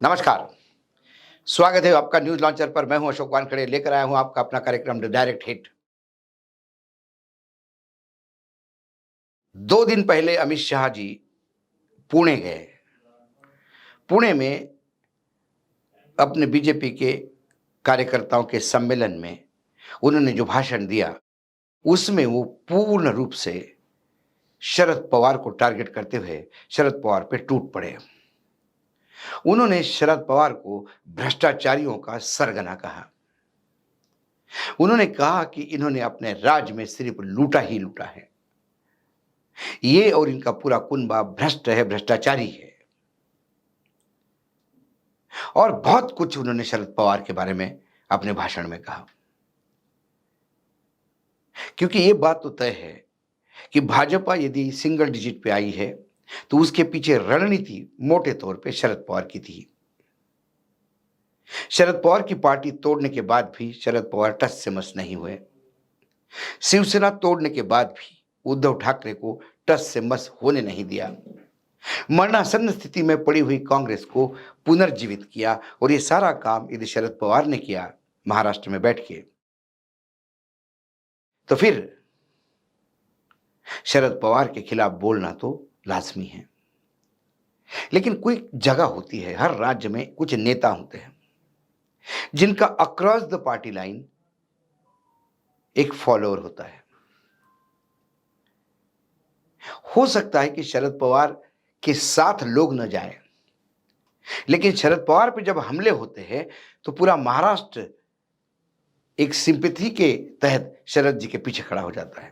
नमस्कार। स्वागत है आपका न्यूज़ लॉन्चर पर। मैं हूं अशोक वानखेड़े, लेकर आया हूं आपका अपना कार्यक्रम द डायरेक्ट हिट। 2 दिन पहले अमित शाह जी पुणे गए। पुणे में अपने बीजेपी के कार्यकर्ताओं के सम्मेलन में उन्होंने जो भाषण दिया, उसमें वो पूर्ण रूप से शरद पवार को टारगेट करते हुए शरद पवार पे टूट पड़े। उन्होंने शरद पवार को भ्रष्टाचारियों का सरगना कहा। उन्होंने कहा कि इन्होंने अपने राज्य में सिर्फ लूटा ही लूटा है। ये और इनका पूरा कुनबा भ्रष्ट है, भ्रष्टाचारी है। और बहुत कुछ उन्होंने शरद पवार के बारे में अपने भाषण में कहा। क्योंकि ये बात तो तय है कि भाजपा यदि सिंगल डिजिट पे आई है, तो उसके पीछे रणनीति मोटे तौर पे शरद पवार की थी। शरद पवार की पार्टी तोड़ने के बाद भी शरद पवार टस से मस नहीं हुए। शिवसेना तोड़ने के बाद भी उद्धव ठाकरे को टस से मस होने नहीं दिया। मरणासन्न स्थिति में पड़ी हुई कांग्रेस को पुनर्जीवित किया, और ये सारा काम यदि शरद पवार ने किया महाराष्ट्र में बैठ के, तो फिर शरद पवार के खिलाफ बोलना तो लाजमी है। लेकिन कोई जगह होती है, हर राज्य में कुछ नेता होते हैं जिनका अक्रॉस द पार्टी लाइन एक फॉलोअर होता है। हो सकता है कि शरद पवार के साथ लोग न जाए, लेकिन शरद पवार पे जब हमले होते हैं तो पूरा महाराष्ट्र एक सिंपैथी के तहत शरद जी के पीछे खड़ा हो जाता है।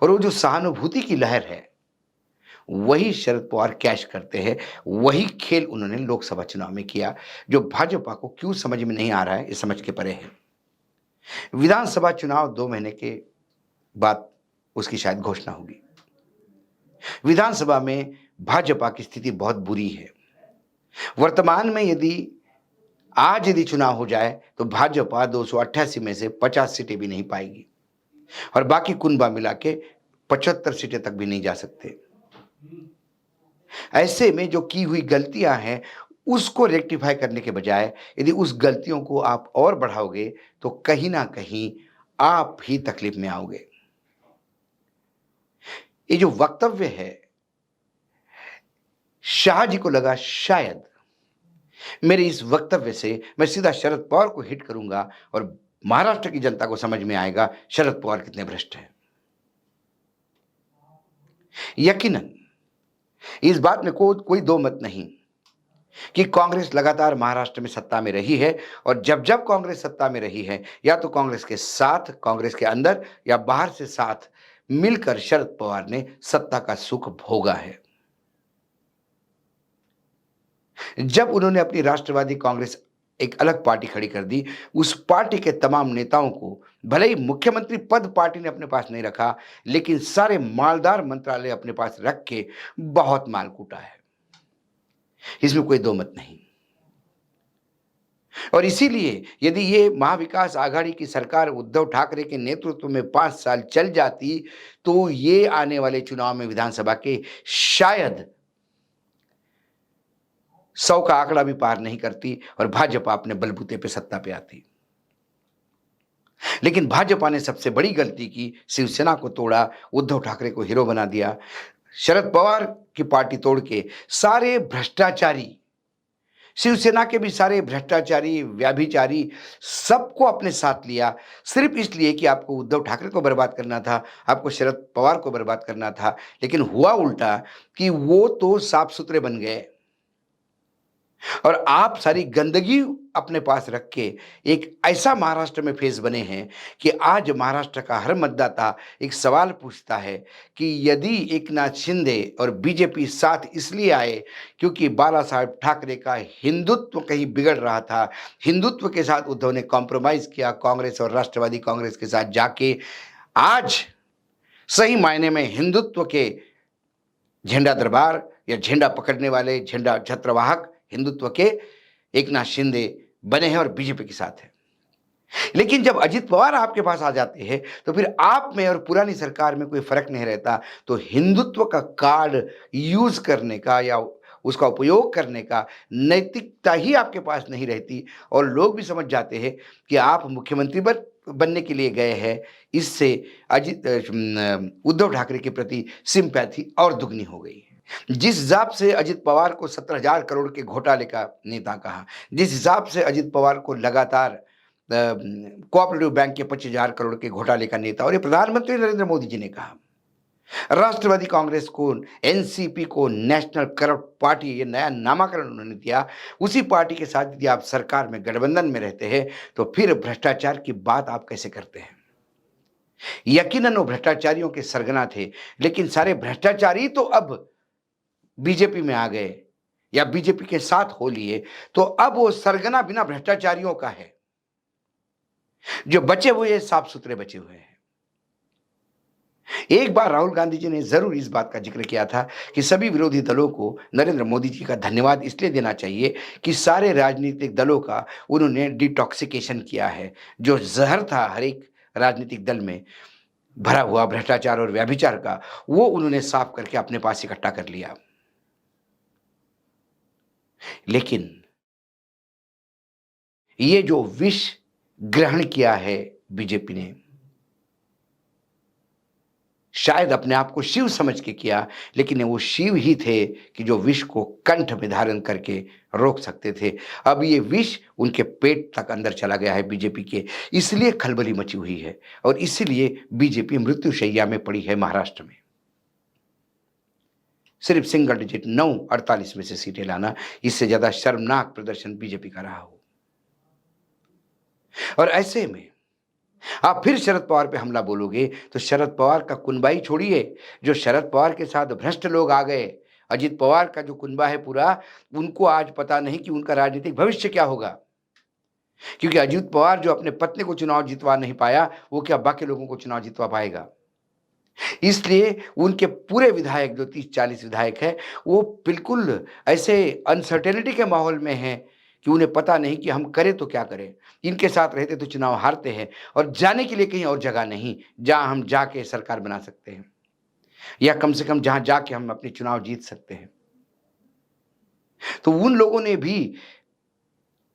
और वो जो सहानुभूति की लहर है, वही शरद पवार कैश करते हैं। वही खेल उन्होंने लोकसभा चुनाव में किया, जो भाजपा को क्यों समझ में नहीं आ रहा है, ये समझ के परे है। विधानसभा चुनाव 2 महीने के बाद उसकी शायद घोषणा होगी। विधानसभा में भाजपा की स्थिति बहुत बुरी है। वर्तमान में यदि चुनाव हो जाए तो भाजपा 288 में से 50 सीटें भी नहीं पाएगी, और बाकी कुनबा मिला के 75 सीटें तक भी नहीं जा सकते। ऐसे में जो की हुई गलतियां हैं, उसको रेक्टिफाई करने के बजाय यदि उस गलतियों को आप और बढ़ाओगे, तो कहीं ना कहीं आप ही तकलीफ में आओगे। ये जो वक्तव्य है, शाह जी को लगा शायद मेरे इस वक्तव्य से मैं सीधा शरद पवार को हिट करूंगा और महाराष्ट्र की जनता को समझ में आएगा शरद पवार कितने भ्रष्ट हैं। यकीनन इस बात में कोई दो मत नहीं कि कांग्रेस लगातार महाराष्ट्र में सत्ता में रही है, और जब जब कांग्रेस सत्ता में रही है, या तो कांग्रेस के साथ, कांग्रेस के अंदर या बाहर से साथ मिलकर शरद पवार ने सत्ता का सुख भोगा है। जब उन्होंने अपनी राष्ट्रवादी कांग्रेस एक अलग पार्टी खड़ी कर दी, उस पार्टी के तमाम नेताओं को भले ही मुख्यमंत्री पद पार्टी ने अपने पास नहीं रखा, लेकिन सारे मालदार मंत्रालय अपने पास रख के बहुत माल कूटा है। इसमें कोई दो मत नहीं। और इसीलिए यदि ये महाविकास आघाड़ी की सरकार उद्धव ठाकरे के नेतृत्व में 5 साल चल जाती, तो ये आने वाले चुनाव में विधानसभा के शायद 100 का आंकड़ा भी पार नहीं करती और भाजपा अपने बलबूते पे सत्ता पे आती। लेकिन भाजपा ने सबसे बड़ी गलती की, शिवसेना को तोड़ा, उद्धव ठाकरे को हीरो बना दिया। शरद पवार की पार्टी तोड़ के सारे भ्रष्टाचारी, शिवसेना के भी सारे भ्रष्टाचारी, व्यभिचारी, सबको अपने साथ लिया, सिर्फ इसलिए कि आपको उद्धव ठाकरे को बर्बाद करना था, आपको शरद पवार को बर्बाद करना था। लेकिन हुआ उल्टा कि वो तो साफ सुथरे बन गए, और आप सारी गंदगी अपने पास रख के एक ऐसा महाराष्ट्र में फेस बने हैं कि आज महाराष्ट्र का हर मतदाता एक सवाल पूछता है कि यदि एकनाथ शिंदे और बीजेपी साथ इसलिए आए क्योंकि बाला साहब ठाकरे का हिंदुत्व कहीं बिगड़ रहा था, हिंदुत्व के साथ उद्धव ने कॉम्प्रोमाइज किया कांग्रेस और राष्ट्रवादी कांग्रेस के साथ जाके, आज सही मायने में हिंदुत्व के झंडा दरबार या झंडा पकड़ने वाले, झंडा छत्रवाहक हिंदुत्व के एकनाथ शिंदे बने हैं और बीजेपी के साथ है। लेकिन जब अजित पवार आपके पास आ जाते हैं, तो फिर आप में और पुरानी सरकार में कोई फर्क नहीं रहता। तो हिंदुत्व का कार्ड यूज करने का या उसका उपयोग करने का नैतिकता ही आपके पास नहीं रहती और लोग भी समझ जाते हैं कि आप मुख्यमंत्री बनने के लिए गए हैं, इससे उद्धव ठाकरे के प्रति सिंपैथी और दुगनी हो गई है। जिस हिसाब से अजित पवार को 17,000 करोड़ के घोटाले का नेता कहा, जिस हिसाब से अजित पवार को लगातार कोऑपरेटिव बैंक के 25,000 करोड़ के घोटाले का नेता और ये प्रधानमंत्री नरेंद्र मोदी जी ने कहा, राष्ट्रवादी कांग्रेस को, एनसीपी को नेशनल करप्ट पार्टी, ये नया नामाकरण उन्होंने दिया, उसी पार्टी के साथ यदि आप सरकार में गठबंधन में रहते हैं तो फिर भ्रष्टाचार की बात आप कैसे करते हैं? यकीनन वो भ्रष्टाचारियों के सरगना थे, लेकिन सारे भ्रष्टाचारी तो अब बीजेपी में आ गए या बीजेपी के साथ हो लिए, तो अब वो सरगना बिना भ्रष्टाचारियों का है। जो बचे हुए साफ सुथरे बचे हुए हैं। एक बार राहुल गांधी जी ने जरूर इस बात का जिक्र किया था कि सभी विरोधी दलों को नरेंद्र मोदी जी का धन्यवाद इसलिए देना चाहिए कि सारे राजनीतिक दलों का उन्होंने डिटॉक्सिकेशन किया है। जो जहर था हर एक राजनीतिक दल में भरा हुआ भ्रष्टाचार और व्यभिचार का, वो उन्होंने साफ करके अपने पास इकट्ठा कर लिया। लेकिन ये जो विष ग्रहण किया है बीजेपी ने, शायद अपने आप को शिव समझ के किया, लेकिन वो शिव ही थे कि जो विष को कंठ में धारण करके रोक सकते थे। अब ये विष उनके पेट तक अंदर चला गया है बीजेपी के, इसलिए खलबली मची हुई है और इसीलिए बीजेपी मृत्युशैया में पड़ी है महाराष्ट्र में। सिर्फ सिंगल डिजिट 948 में से सीटें लाना, इससे ज्यादा शर्मनाक प्रदर्शन बीजेपी का रहा हो। और ऐसे में आप फिर शरद पवार पे हमला बोलोगे तो शरद पवार का कुनबाई छोड़िए, जो शरद पवार के साथ भ्रष्ट लोग आ गए, अजित पवार का जो कुनबा है पूरा, उनको आज पता नहीं कि उनका राजनीतिक भविष्य क्या होगा। क्योंकि अजित पवार जो अपने पत्नी को चुनाव जितवा नहीं पाया, वो क्या बाकी लोगों को चुनाव जितवा पाएगा? इसलिए उनके पूरे विधायक जो 30-40 विधायक है, वो बिल्कुल ऐसे अनसर्टेनिटी के माहौल में हैं कि उन्हें पता नहीं कि हम करें तो क्या करें। इनके साथ रहते तो चुनाव हारते हैं और जाने के लिए कहीं और जगह नहीं जहां हम जाके सरकार बना सकते हैं, या कम से कम जहां जाके हम अपने चुनाव जीत सकते हैं। तो उन लोगों ने भी,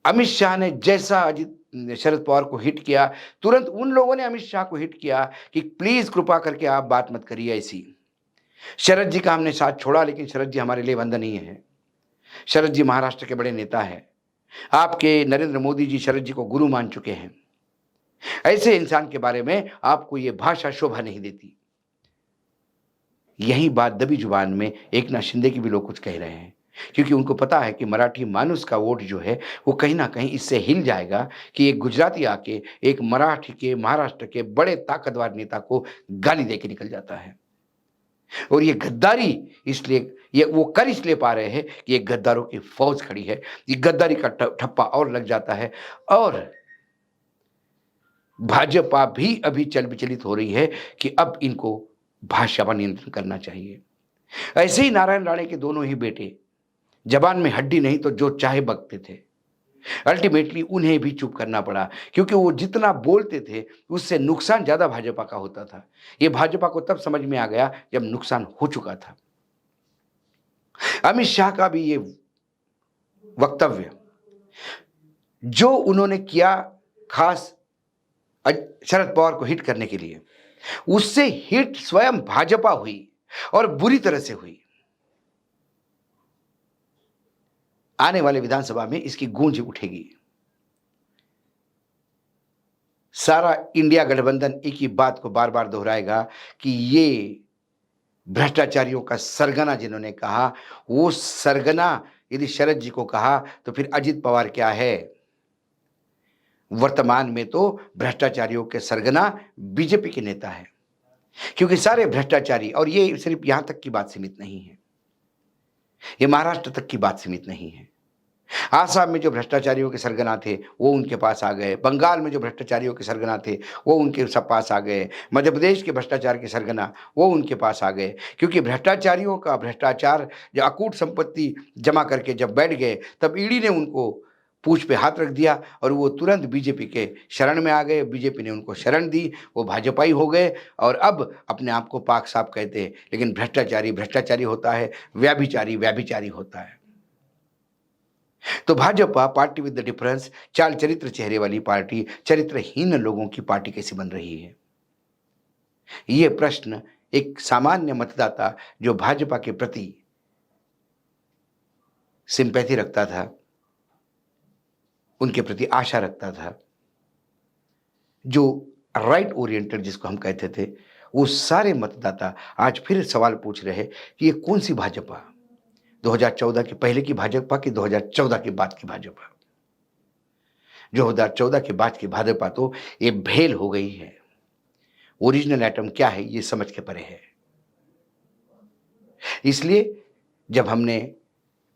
अमित शाह ने जैसा अजित शरद पवार को हिट किया, तुरंत उन लोगों ने अमित शाह को हिट किया कि प्लीज कृपा करके आप बात मत करिए ऐसी। शरद जी का हमने साथ छोड़ा, लेकिन शरद जी हमारे लिए वंदनीय है। शरद जी महाराष्ट्र के बड़े नेता हैं। आपके नरेंद्र मोदी जी शरद जी को गुरु मान चुके हैं। ऐसे इंसान के बारे में आपको ये भाषा शोभा नहीं देती। यही बात दबी जुबान में एकनाथ शिंदे की भी लोग कुछ कह रहे हैं, क्योंकि उनको पता है कि मराठी मानुस का वोट जो है वो कहीं ना कहीं इससे हिल जाएगा कि एक गुजराती आके एक मराठी के, महाराष्ट्र के बड़े ताकतवर नेता को गाली देके निकल जाता है। और ये गद्दारी इसलिए, ये वो कर इसलिए पा रहे हैं कि ये गद्दारों की फौज खड़ी है। ये गद्दारी का ठप्पा और लग जाता है और भाजपा भी अभी चल विचलित हो रही है कि अब इनको भाषा पर नियंत्रण करना चाहिए। ऐसे ही नारायण राणे के दोनों ही बेटे जबान में हड्डी नहीं तो जो चाहे बकते थे। अल्टीमेटली उन्हें भी चुप करना पड़ा, क्योंकि वो जितना बोलते थे उससे नुकसान ज्यादा भाजपा का होता था। ये भाजपा को तब समझ में आ गया जब नुकसान हो चुका था। अमित शाह का भी ये वक्तव्य जो उन्होंने किया खास शरद पवार को हिट करने के लिए, उससे हिट स्वयं भाजपा हुई और बुरी तरह से हुई। आने वाले विधानसभा में इसकी गूंज उठेगी। सारा इंडिया गठबंधन एक ही बात को बार बार दोहराएगा कि ये भ्रष्टाचारियों का सरगना जिन्होंने कहा, वो सरगना यदि शरद जी को कहा तो फिर अजित पवार क्या है? वर्तमान में तो भ्रष्टाचारियों के सरगना बीजेपी के नेता है, क्योंकि सारे भ्रष्टाचारी, और ये सिर्फ यहां तक की बात सीमित नहीं है, ये महाराष्ट्र तक की बात सीमित नहीं है। आसाम में जो भ्रष्टाचारियों के सरगना थे वो उनके पास आ गए, बंगाल में जो भ्रष्टाचारियों के सरगना थे वो उनके सब पास आ गए, मध्य प्रदेश के भ्रष्टाचार के सरगना वो उनके पास आ गए। क्योंकि भ्रष्टाचारियों का भ्रष्टाचार, जो अकूट संपत्ति जमा करके जब बैठ गए, तब ईडी ने उनको पूंछ पे हाथ रख दिया और वो तुरंत बीजेपी के शरण में आ गए। बीजेपी ने उनको शरण दी, वो भाजपाई हो गए और अब अपने आप को पाक साफ कहते हैं। लेकिन भ्रष्टाचारी भ्रष्टाचारी होता है, व्याभिचारी व्याभिचारी होता है। तो Bhajpa party with the difference, चाल चरित्र चेहरे वाली पार्टी चरित्रहीन लोगों की पार्टी कैसे बन रही है? ये प्रश्न एक सामान्य मतदाता जो भाजपा के प्रति सिंपैथी रखता था, उनके प्रति आशा रखता था, जो राइट ओरिएंटेड जिसको हम कहते थे, वो सारे मतदाता आज फिर सवाल पूछ रहे हैं कि ये कौन-सी भाजपा? 2014 के पहले की भाजपा कि 2014 के बाद की भाजपा? 2014 के बाद की भाजपा तो ये भेल हो गई है। ओरिजिनल एटम क्या है ये समझ के परे है। इसलिए जब हमने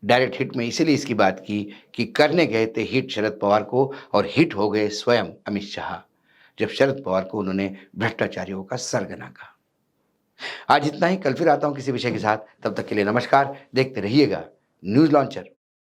डायरेक्ट हिट में इसीलिए इसकी बात की कि करने गए थे हिट शरद पवार को और हिट हो गए स्वयं अमित शाह, जब शरद पवार को उन्होंने भ्रष्टाचारियों का सरगना कहा। आज इतना ही, कल फिर आता हूं किसी विषय के साथ। तब तक के लिए नमस्कार। देखते रहिएगा न्यूज लॉन्चर।